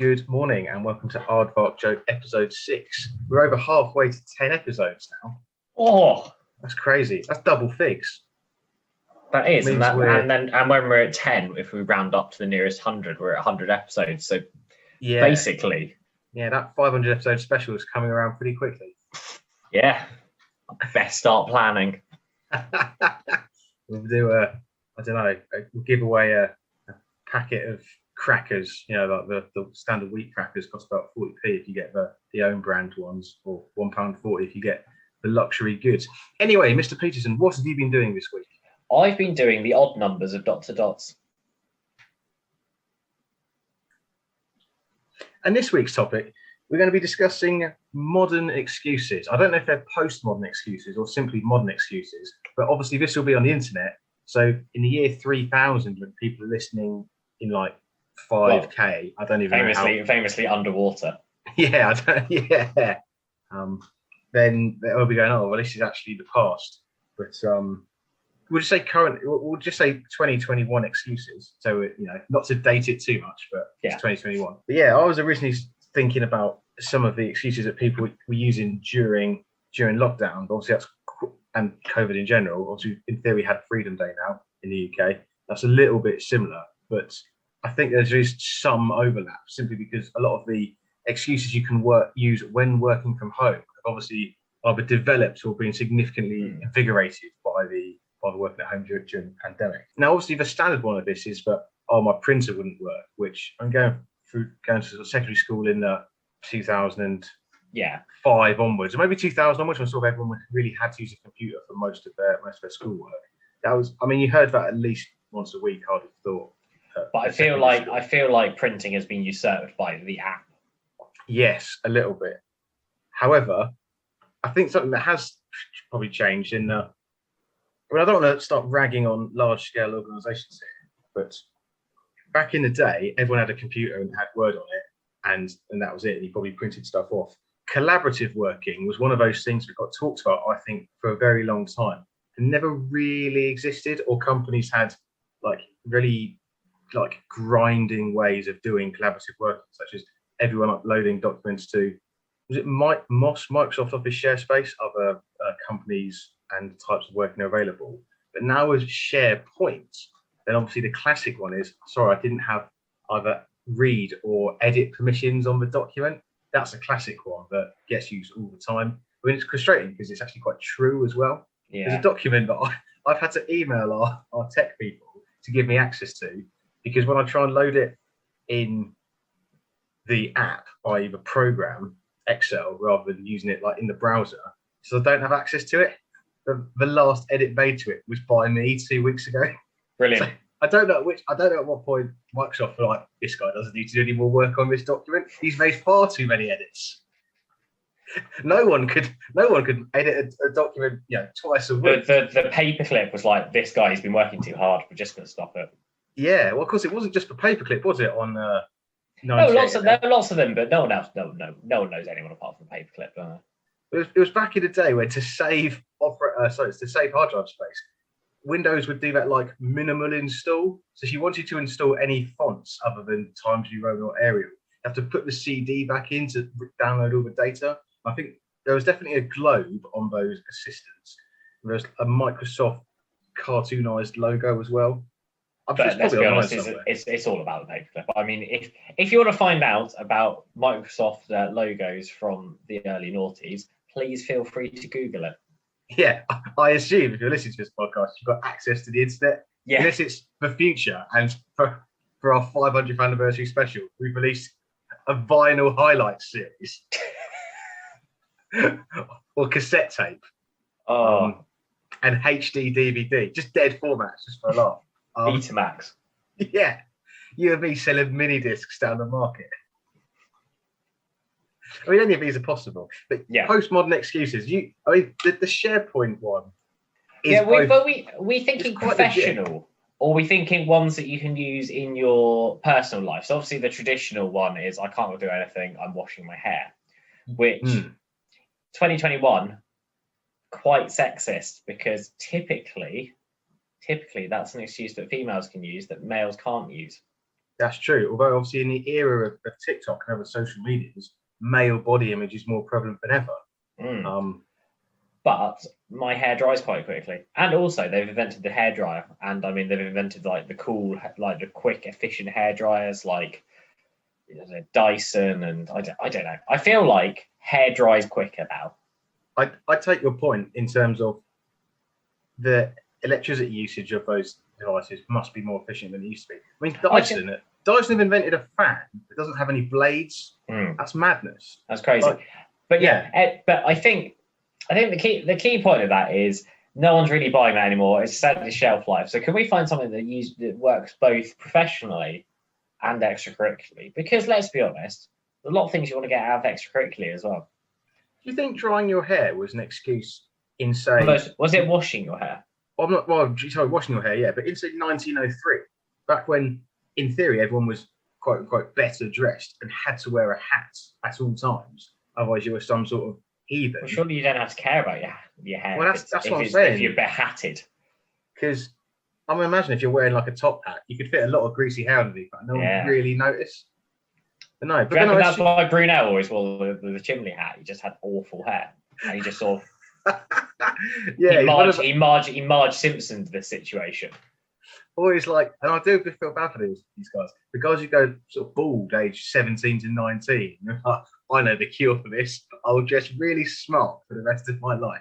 Good morning and welcome to AardvarkJoke episode 6. We're over halfway to 10 episodes now. Oh, that's crazy. That's double figs. That is, and when we're at 10, if we round up to the nearest 100, we're at 100 episodes. So yeah, basically, that 500 episode special is coming around pretty quickly. Yeah, best start planning. We'll do we'll give away a packet of crackers, like the standard wheat crackers cost about 40p if you get the own brand ones, or £1.40 if you get the luxury goods. Anyway, Mr. Peterson, what have you been doing this week? I've been doing the odd numbers of dots to dots. And this week's topic, we're going to be discussing modern excuses. I don't know if they're postmodern excuses or simply modern excuses, but obviously this will be on the internet. So in the year 3000, when people are listening in like 5K, I don't even know famously underwater. Yeah, then they'll be going, oh, well, this is actually the past. But we'll just say we'll just say 2021 excuses. So, not to date it too much, but it's 2021. But yeah, I was originally thinking about some of the excuses that people were using during lockdown. Obviously, and COVID in general. Obviously, in theory, we had Freedom Day now in the UK. That's a little bit similar, but I think there's just some overlap simply because a lot of the excuses you can use when working from home have obviously either developed or been significantly invigorated by the working at home during the pandemic. Now, obviously, the standard one of this is that, my printer wouldn't work, which I'm going to secondary school in 2005 onwards, or maybe 2000 onwards, when sort of everyone really had to use a computer for most of their schoolwork. That was, you heard that at least once a week, I'd have thought. But I feel like printing has been usurped by the app. Yes, a little bit. However, I think something that has probably changed I don't want to start ragging on large-scale organisations here, but back in the day, everyone had a computer and had Word on it, and that was it. And you probably printed stuff off. Collaborative working was one of those things that got talked about, I think, for a very long time, and never really existed, or companies had really grinding ways of doing collaborative work, such as everyone uploading documents to, was it Microsoft Office ShareSpace? Other companies and types of working are available. But now with SharePoint, then obviously the classic one is, sorry, I didn't have either read or edit permissions on the document. That's a classic one that gets used all the time. It's frustrating because it's actually quite true as well. Yeah. There's a document that I've had to email our tech people to give me access to, because when I try and load it in the app, i.e. the program, Excel, rather than using it in the browser, so I don't have access to it. The last edit made to it was by me 2 weeks ago. Brilliant. So I don't know at what point Microsoft were this guy doesn't need to do any more work on this document. He's made far too many edits. No one could edit a document twice a week. The paperclip was like, this guy's been working too hard, we're just going to stop it. Yeah, well, of course, it wasn't just for paperclip, was it? On there are lots of them, but no one else. No one knows anyone apart from paperclip. It was back in the day when to save hard drive space, Windows would do that minimal install. So if you wanted to install any fonts other than Times New Roman or Arial, you have to put the CD back in to download all the data. I think there was definitely a globe on those assistants. There's a Microsoft cartoonized logo as well. But let's be honest, it's all about the paperclip. If you want to find out about Microsoft logos from the early noughties, please feel free to Google it. Yeah, I assume if you're listening to this podcast, you've got access to the internet. Yeah. Unless it's the future, and for our 500th anniversary special, we've released a vinyl highlights series or cassette tape, and HD DVD, just dead formats, just for a laugh. Betamax. Yeah, you and me selling mini discs down the market. Any of these are possible. But postmodern excuses. The SharePoint one. We thinking professional, or we thinking ones that you can use in your personal life. So obviously the traditional one is, I can't do anything, I'm washing my hair, which 2021, quite sexist, because typically that's an excuse that females can use that males can't use. That's true. Although obviously in the era of TikTok and other social medias, male body image is more prevalent than ever. But my hair dries quite quickly, and also they've invented the hairdryer, and I mean they've invented like the cool, like the quick, efficient hair dryers, like Dyson, and I don't know. I feel like hair dries quicker now. I take your point in terms of the electricity usage of those devices must be more efficient than it used to be. I mean, Dyson have invented a fan that doesn't have any blades. That's madness. That's crazy. Like, but but I think the key point of that is no one's really buying that anymore. It's set the shelf life. So can we find something that works both professionally and extracurricularly? Because let's be honest, a lot of things you want to get out of extracurricularly as well. Do you think drying your hair was an excuse in say? Was it washing your hair? Sorry, washing your hair, yeah. But in say 1903, back when in theory everyone was quote unquote better dressed and had to wear a hat at all times, otherwise you were some sort of heathen. Well, surely you don't have to care about your hair. Well, that's what I'm saying. If you're behatted. Because I mean, imagine if you're wearing like a top hat, you could fit a lot of greasy hair underneath, but no one would really notice. But no, but that's why Brunel always wore the chimney hat. He just had awful hair, and he just sort of he Marge Simpsoned the situation. Always like, and I do feel bad for these guys. The guys who go sort of bald, age 17 to 19. I know the cure for this. I'll dress really smart for the rest of my life.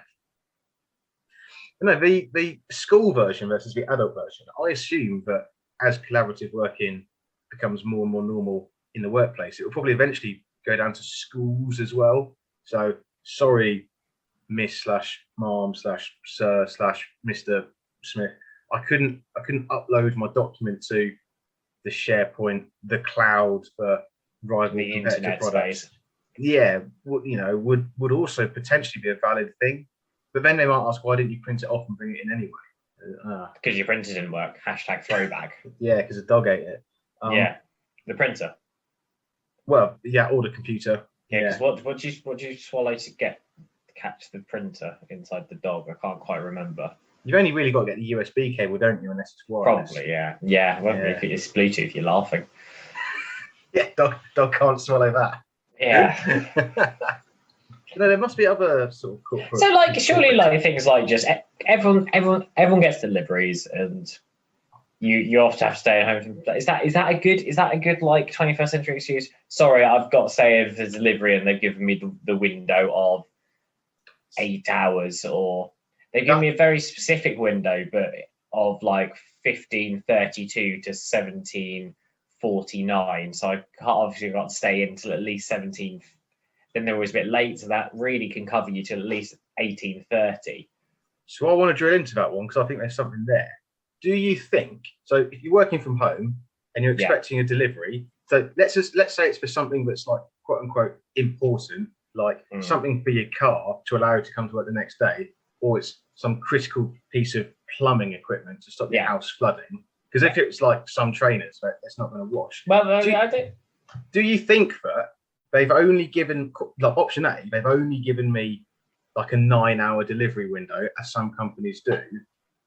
No, the school version versus the adult version. I assume that as collaborative working becomes more and more normal in the workplace, it will probably eventually go down to schools as well. So sorry, Miss / Mom / Sir / Mr. Smith. I couldn't upload my document to the SharePoint, the cloud for rival the internet products. Space. Yeah, would also potentially be a valid thing. But then they might ask, why didn't you print it off and bring it in anyway? Because your printer didn't work. #throwback. Yeah, because the dog ate it. The printer. Well, yeah, or the computer. Yeah, because what do you swallow to catch the printer inside the dog? I can't quite remember. You've only really got to get the USB cable, don't you, unless it's wireless. Probably, yeah. Well, if it's Bluetooth, you're laughing. Yeah, dog can't swallow that. Yeah. No, there must be other sort of corporate. So, like, surely, like things like just everyone gets deliveries, and you often have to stay at home. Is that a good like 21st century excuse? Sorry, I've got to stay over the delivery, and they've given me the window of 8 hours, or they've given me a very specific window, but of like 15:32 to 17:49. So I obviously got to stay until at least 17. Then they're always a bit late, so that really can cover you till at least 18:30. So I want to drill into that one because I think there's something there. Do you think so? If you're working from home and you're expecting a delivery, so let's say it's for something that's like quote unquote important, like something for your car to allow you to come to work the next day, or it's some critical piece of plumbing equipment to stop your house flooding. Because if it's like some trainers, it's not going to wash. Well, do you think that they've only given, like option A, they've only given me like a 9-hour delivery window, as some companies do?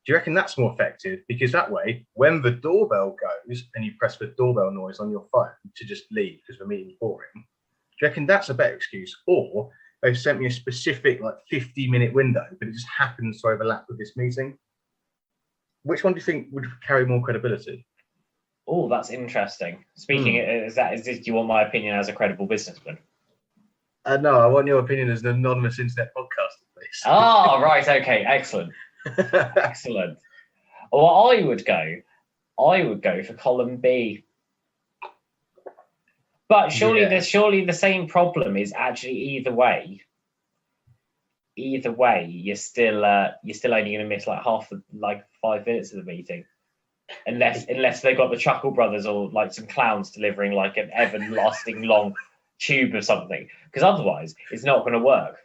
Do you reckon that's more effective? Because that way, when the doorbell goes and you press the doorbell noise on your phone to just leave because the meeting's boring, do you reckon that's a better excuse? Or they've sent me a specific like 50-minute window, but it just happens to overlap with this meeting? Which one do you think would carry more credibility? Oh, that's interesting. Speaking, do you want my opinion as a credible businessman? No, I want your opinion as an anonymous internet podcaster, please. Oh, right. Okay. Excellent. Excellent. Well, I would go for column B. But surely the same problem is actually either way. Either way, you're still only going to miss like 5 minutes of the meeting. Unless they've got the Chuckle Brothers or like some clowns delivering like an everlasting long tube or something, because otherwise it's not going to work.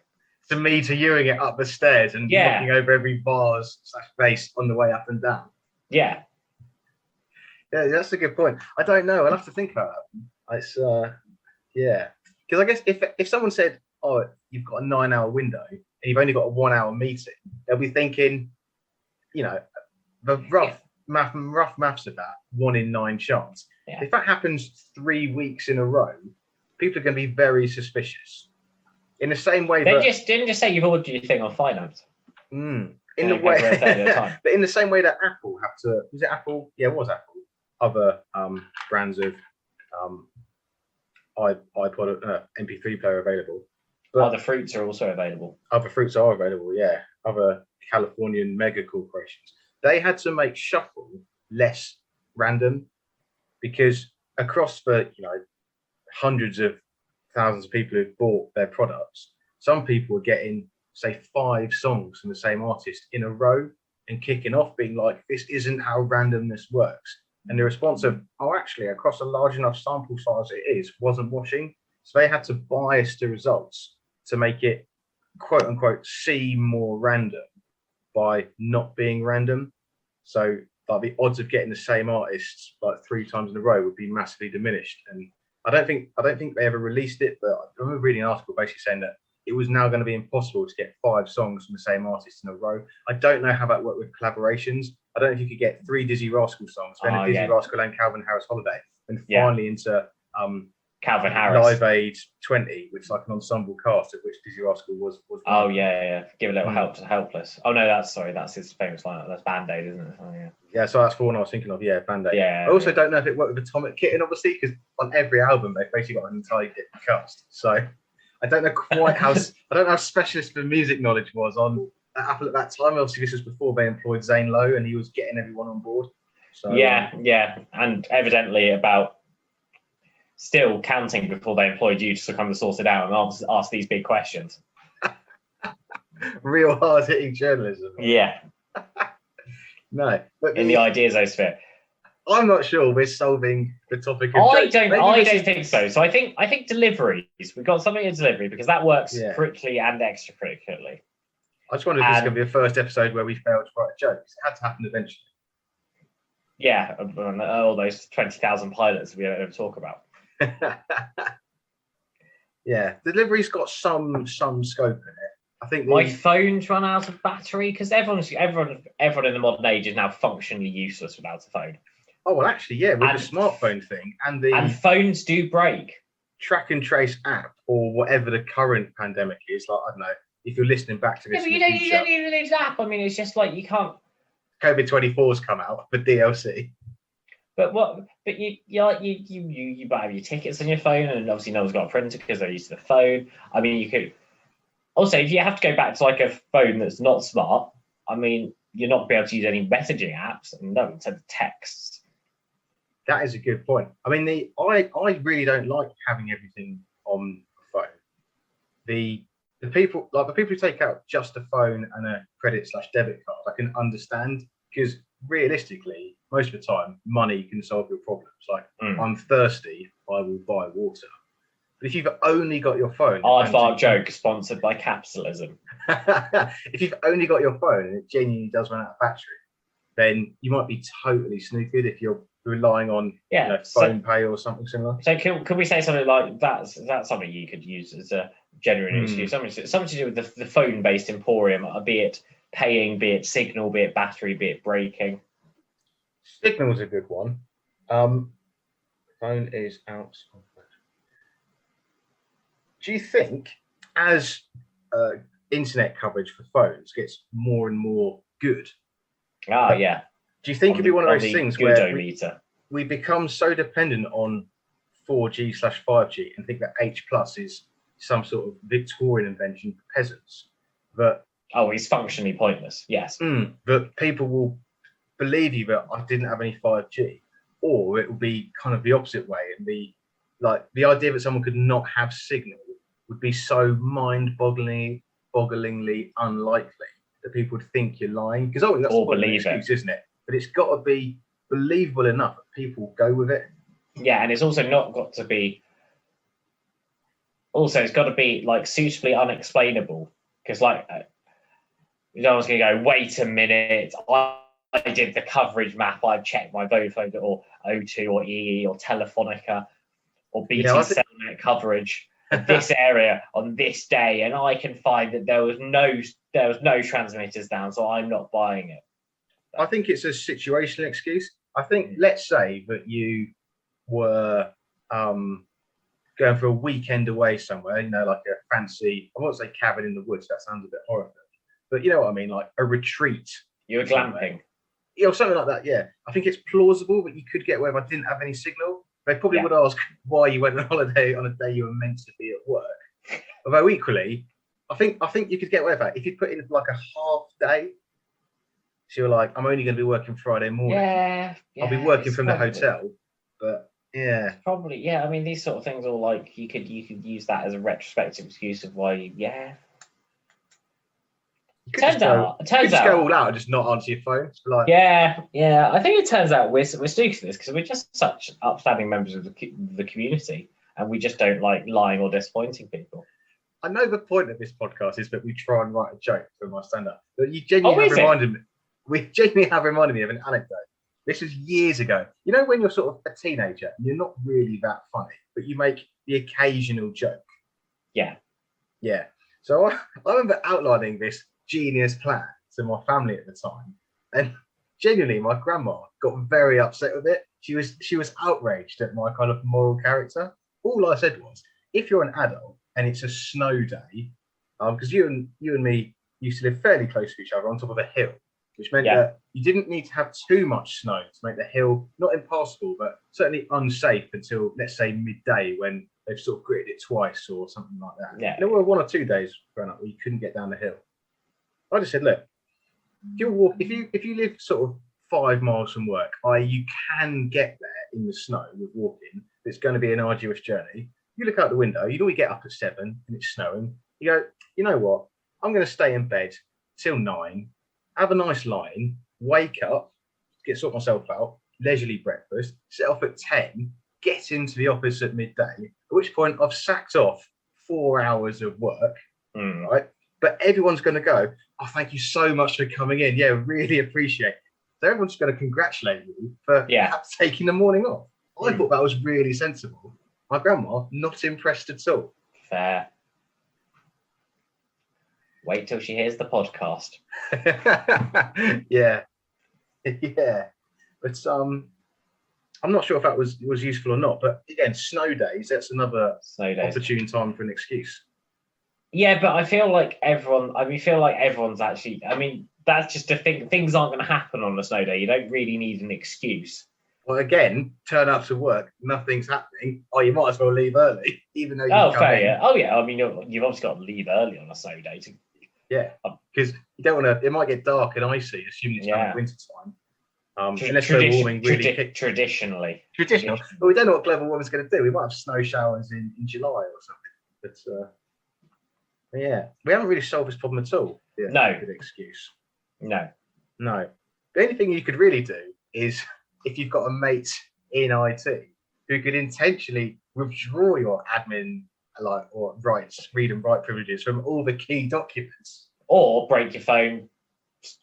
To me, to viewing it up the stairs and looking over every vase / vase on the way up and down. Yeah, that's a good point. I don't know. I'll have to think about that. It's because I guess if someone said, "Oh, you've got a 9-hour window and you've only got a 1-hour meeting," they'll be thinking, the rough maths of that, 1 in 9 chance. Yeah. If that happens 3 weeks in a row, people are going to be very suspicious. In the same way Didn't just say you've ordered your thing on finance. In the way, but in the same way that Apple have to, was it Apple? Yeah, it was Apple. Other brands of iPod MP3 player available. But other fruits are also available. Other fruits are available, yeah. Other Californian mega corporations. They had to make shuffle less random because across the hundreds of thousands of people who've bought their products, some people were getting, say, 5 songs from the same artist in a row and kicking off being like, this isn't how randomness works. And the response of, oh, actually, across a large enough sample size wasn't washing. So they had to bias the results to make it, quote unquote, seem more random by not being random. So like the odds of getting the same artists like 3 times in a row would be massively diminished. And I don't think they ever released it, but I remember reading an article basically saying that it was now going to be impossible to get 5 songs from the same artist in a row. I don't know how that worked with collaborations. I don't know if you could get 3 Dizzy Rascal songs, then a Dizzy Rascal and Calvin Harris Holiday, and finally into Calvin Harris Live Aid 20, which is like an ensemble cast of which Dizzy Rascal was Oh yeah. Give a little help to Helpless. Oh no, that's his famous line. That's Band-Aid, isn't it? Oh yeah. Yeah, so that's the one I was thinking of. Yeah, Band-Aid. Yeah. I also don't know if it worked with Atomic Kitten, obviously, because on every album they've basically got an entire kit cast. So I don't know quite how specialist the music knowledge was on Apple at that time. Obviously, this was before they employed Zane Lowe, and he was getting everyone on board. So yeah, and evidently about still counting before they employed you to come to sort it out and ask these big questions. Real hard-hitting journalism. Yeah. No, but in the ideasosphere. I'm not sure we're solving the topic. I don't think so. So I think deliveries. We've got something in delivery because that works curricularly and extracurricularly. I just wondered if this is going to be the first episode where we failed to write a joke. It had to happen eventually. Yeah, all those 20,000 pilots we don't ever talk about. Yeah, delivery's got some scope in it. I think my phone's run out of battery because everyone in the modern age is now functionally useless without a phone. Oh well, actually, yeah, with the smartphone thing and phones do break. Track and trace app or whatever the current pandemic is, like I don't know. If you're listening back to this, you don't even need an app. I mean, it's just like you can't. COVID-24's come out for DLC. But you buy your tickets on your phone, and obviously no one's got a printer because they're used to the phone. I mean, you could also, if you have to go back to like a phone that's not smart, I mean, you're not going to be able to use any messaging apps and no one sends texts. That is a good point. I mean, I really don't like having everything on the phone. The people who take out just a phone and a credit/debit card, I can understand because realistically, most of the time, money can solve your problems. Like, I'm thirsty, I will buy water. But if you've only got your phone... AardvarkJoke, sponsored by capitalism. If you've only got your phone and it genuinely does run out of battery, then you might be totally snookered if you're relying on phone pay or something similar. So can we say something like that's something you could use as a genuine excuse? Something to do with the phone-based emporium, be it paying, be it signal, be it battery, be it braking. Signal's a good one. Phone is out. Do you think as internet coverage for phones gets more and more good? Yeah. Do you think it'd be one of those things where we become so dependent on 4G/5G and think that H+ is some sort of Victorian invention for peasants? That it's functionally pointless. Yes. That people will believe you that I didn't have any 5G, or it will be kind of the opposite way, and the idea that someone could not have signal would be so mind-bogglingly unlikely that people would think you're lying. Because that's the believe excuse, isn't it? But it's got to be believable enough that people go with it. Yeah, and it's also not got to be. Also, it's got to be like suitably unexplainable, because like no one's going to go, wait a minute, I did the coverage map, I've checked my Vodafone or O2 or EE or Telefonica or BT Cellnet coverage of this area on this day, and I can find that there was no transmitters down, so I'm not buying it. I think it's a situational excuse. I think, let's say that you were going for a weekend away somewhere, like a fancy, I won't say cabin in the woods, that sounds a bit horrific, but you know what I mean, like a retreat. You were glamping. Something like that, yeah. I think it's plausible that you could get away if I didn't have any signal. They probably would ask why you went on holiday on a day you were meant to be at work. Although equally, I think you could get away with that if you put in like a half day. So you're like, I'm only going to be working Friday morning. Yeah. I'll be working from the hotel, but yeah. Probably, yeah. I mean, these sort of things are like you could use that as a retrospective excuse of why Turns out, go all out and just not answer your phone. Like, yeah. I think it turns out we're stooks at this because we're just such upstanding members of the community, and we just don't like lying or disappointing people. I know the point of this podcast is that we try and write a joke for my stand-up, but you genuinely have reminded me. We genuinely have reminded me of an anecdote. This was years ago. You know when you're sort of a teenager and you're not really that funny, but you make the occasional joke. Yeah. So I remember outlining this genius plan to my family at the time, and genuinely my grandma got very upset with it. She was outraged at my kind of moral character. All I said was, if you're an adult and it's a snow day, because you and me used to live fairly close to each other on top of a hill, which meant that you didn't need to have too much snow to make the hill not impassable, but certainly unsafe until, let's say, midday, when they've sort of gritted it twice or something like that. Yeah. There were 1 or 2 days growing up where you couldn't get down the hill. I just said, look, if you live sort of 5 miles from work, you can get there in the snow with walking. It's going to be an arduous journey. You look out the window, you normally get up at 7 and it's snowing. You go, you know what? I'm going to stay in bed till 9, have a nice lie-in, wake up, sort myself out, leisurely breakfast, set off at 10, get into the office at midday, at which point I've sacked off 4 hours of work, right? But everyone's going to go, oh, thank you so much for coming in. Yeah, really appreciate it. So everyone's going to congratulate you for perhaps taking the morning off. I thought that was really sensible. My grandma, not impressed at all. Fair. Wait till she hears the podcast. Yeah. But I'm not sure if that was useful or not. But again, snow days, that's another opportune time for an excuse. Yeah, but I feel like everyone's actually, that's just to think things aren't going to happen on a snow day. You don't really need an excuse. Well, again, turn up to work, nothing's happening. Oh, you might as well leave early, even though you fair. You've obviously got to leave early on a snow day. Because you don't want to, it might get dark and icy, assuming it's kind of winter time. Unless global warming really traditionally. Well, we don't know what global warming's going to do. We might have snow showers in July or something. But yeah, we haven't really solved this problem at all. Yeah, no. Good excuse. No. The only thing you could really do is if you've got a mate in IT who could intentionally withdraw your admin or read and write privileges from all the key documents. Or break your phone,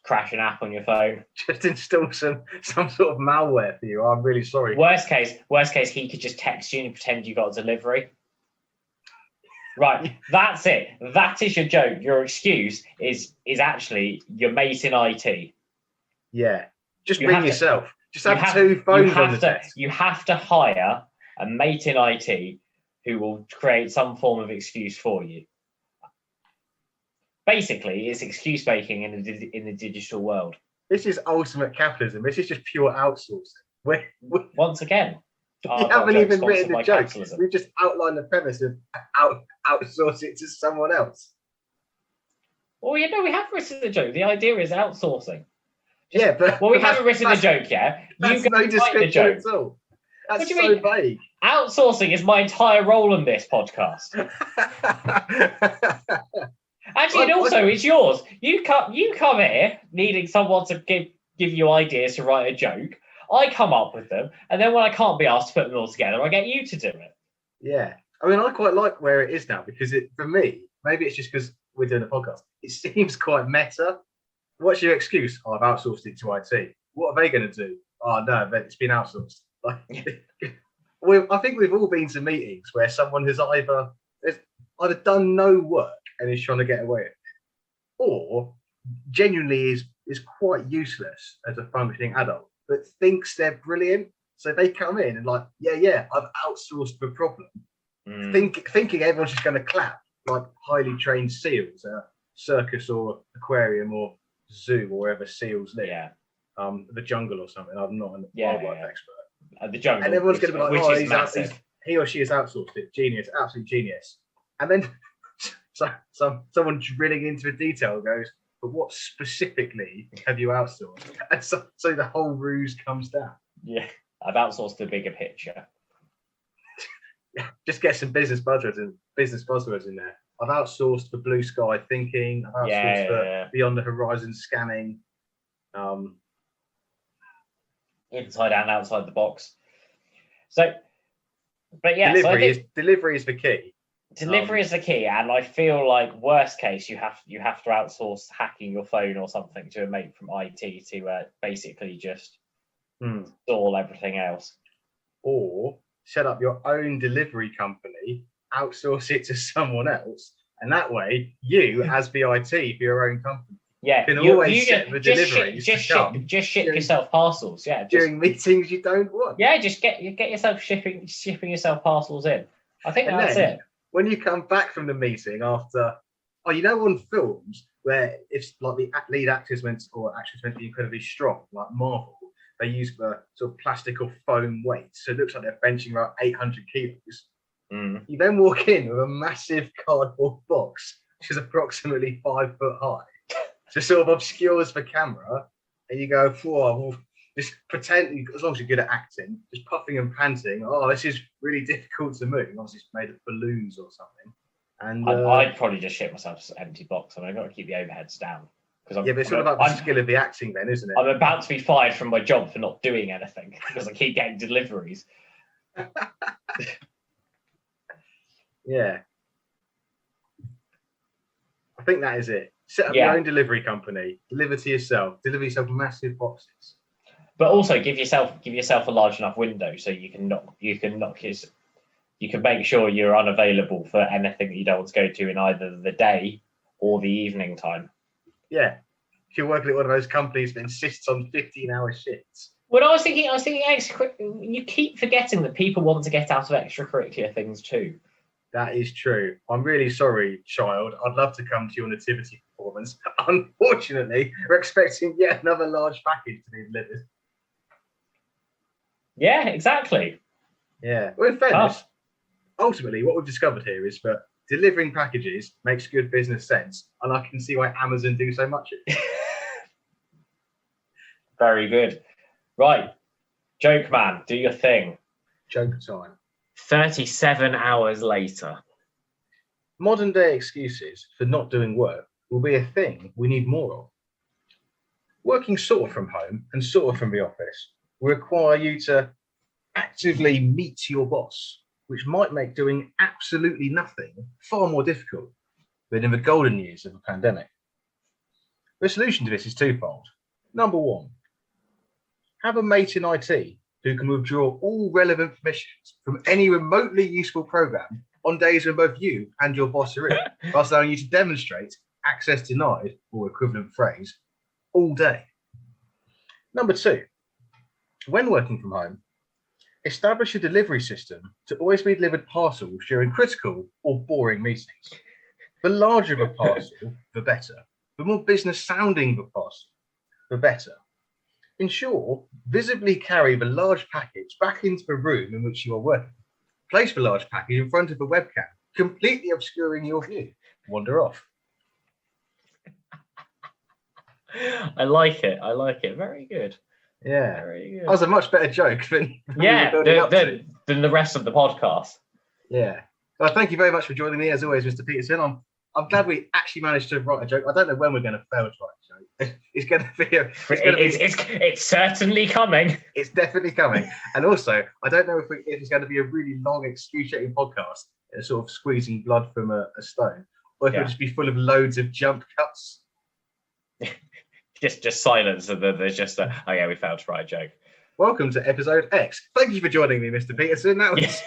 crash an app on your phone. Just install some sort of malware for you. I'm really sorry. Worst case, he could just text you and pretend you got a delivery. Right, that's it. That is your joke. Your excuse is actually your mate in IT. Yeah, just ring yourself. Just have 2 phones on the desk. You have to hire a mate in IT who will create some form of excuse for you. Basically, it's excuse making in the digital world. This is ultimate capitalism. This is just pure outsourcing. Once again, you haven't even written the joke. We've just outlined the premise of outsource it to someone else. Well, we have written the joke. The idea is outsourcing. We haven't written the joke yet. That's no description at all. That's so vague. Outsourcing is my entire role in this podcast. Actually, and also it's yours. You come here needing someone to give you ideas to write a joke. I come up with them, and then when I can't be asked to put them all together, I get you to do it. Yeah, I quite like where it is now because for me, maybe it's just because we're doing a podcast. It seems quite meta. What's your excuse? Oh, I've outsourced it to IT. What are they going to do? Oh no, it's been outsourced. I think we've all been to meetings where someone has either done no work and is trying to get away with it, or genuinely is is quite useless as a functioning adult, but thinks they're brilliant. So they come in and like, yeah, I've outsourced the problem. Thinking everyone's just going to clap like highly trained seals at a circus or aquarium or zoo or wherever seals live. Yeah. The jungle or something. I'm not a wildlife expert. The jungle. And everyone's going to be like, oh, is massive. He or she has outsourced it. Genius, absolute genius. And then someone drilling into the detail goes, but what specifically have you outsourced? And so the whole ruse comes down. Yeah, I've outsourced the bigger picture. Just get some business buzzwords in there. I've outsourced for blue sky thinking. I've outsourced for beyond the horizon scanning. Inside and outside the box. So, but yeah, delivery is the key. Delivery is the key, and I feel like worst case you have to outsource hacking your phone or something to a mate from IT to basically just install everything else. Or set up your own delivery company, outsource it to someone else, and that way you, as the IT for your own company, can always set the deliveries just ship yourself parcels. Yeah, during meetings you don't want. Yeah, just get yourself shipping yourself parcels in. I think that's it. When you come back from the meeting after, on films where it's like the lead actors meant to be incredibly strong, like Marvel, they use the sort of plastic or foam weight, so it looks like they're benching about 800 kilos. You then walk in with a massive cardboard box, which is approximately 5 foot high, so sort of obscures the camera, and you go, whoa, just pretend, as long as you're good at acting, just puffing and panting. Oh, this is really difficult to move. Obviously, it's made of balloons or something. And I'd probably just ship myself an empty box. I mean, I've got to keep the overheads down. But it's all about the skill of the acting, then, isn't it? I'm about to be fired from my job for not doing anything because I keep getting deliveries. Yeah. I think that is it. Set up your own delivery company. Deliver yourself massive boxes. But also give yourself a large enough window so you can make sure you're unavailable for anything that you don't want to go to in either the day or the evening time. Yeah. If you're working at one of those companies that insists on 15-hour shifts. Well, I was thinking you keep forgetting that people want to get out of extracurricular things too. That is true. I'm really sorry, child. I'd love to come to your nativity performance. Unfortunately, we're expecting yet another large package to be delivered. Yeah, exactly. Yeah. Well, in fairness, ultimately, what we've discovered here is that delivering packages makes good business sense, and I can see why Amazon do so much of it. Very good. Right. Joke man, do your thing. Joke time. 37 hours later. Modern day excuses for not doing work will be a thing we need more of. Working sort of from home and sort of from the office will require you to actively meet your boss, which might make doing absolutely nothing far more difficult than in the golden years of the pandemic. The solution to this is twofold. Number one, have a mate in IT who can withdraw all relevant permissions from any remotely useful program on days when both you and your boss are in, whilst allowing you to demonstrate access denied, or equivalent phrase, all day. Number two, when working from home, establish a delivery system to always be delivered parcels during critical or boring meetings. The larger the parcel, the better. The more business sounding the parcel, the better. Ensure visibly carry the large package back into the room in which you are working. Place the large package in front of the webcam, completely obscuring your view. Wander off. I like it. Very good. Yeah. Very good. That was a much better joke than the rest of the podcast. Yeah. Well, thank you very much for joining me, as always, Mr. Peterson. I'm glad we actually managed to write a joke. I don't know when we're going to fail to write a joke. It's going to be. It's certainly coming. It's definitely coming. And also, I don't know if it's going to be a really long, excruciating podcast, sort of squeezing blood from a stone, or if it'll just be full of loads of jump cuts. just silence, and then there's just we failed to write a joke. Welcome to episode X. Thank you for joining me, Mr. Peterson. That was.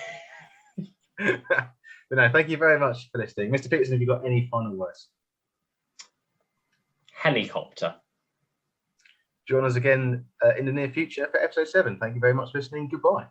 But no, thank you very much for listening. Mr. Peterson, have you got any final words? Helicopter. join us again in the near future for episode 7. Thank you very much for listening. Goodbye.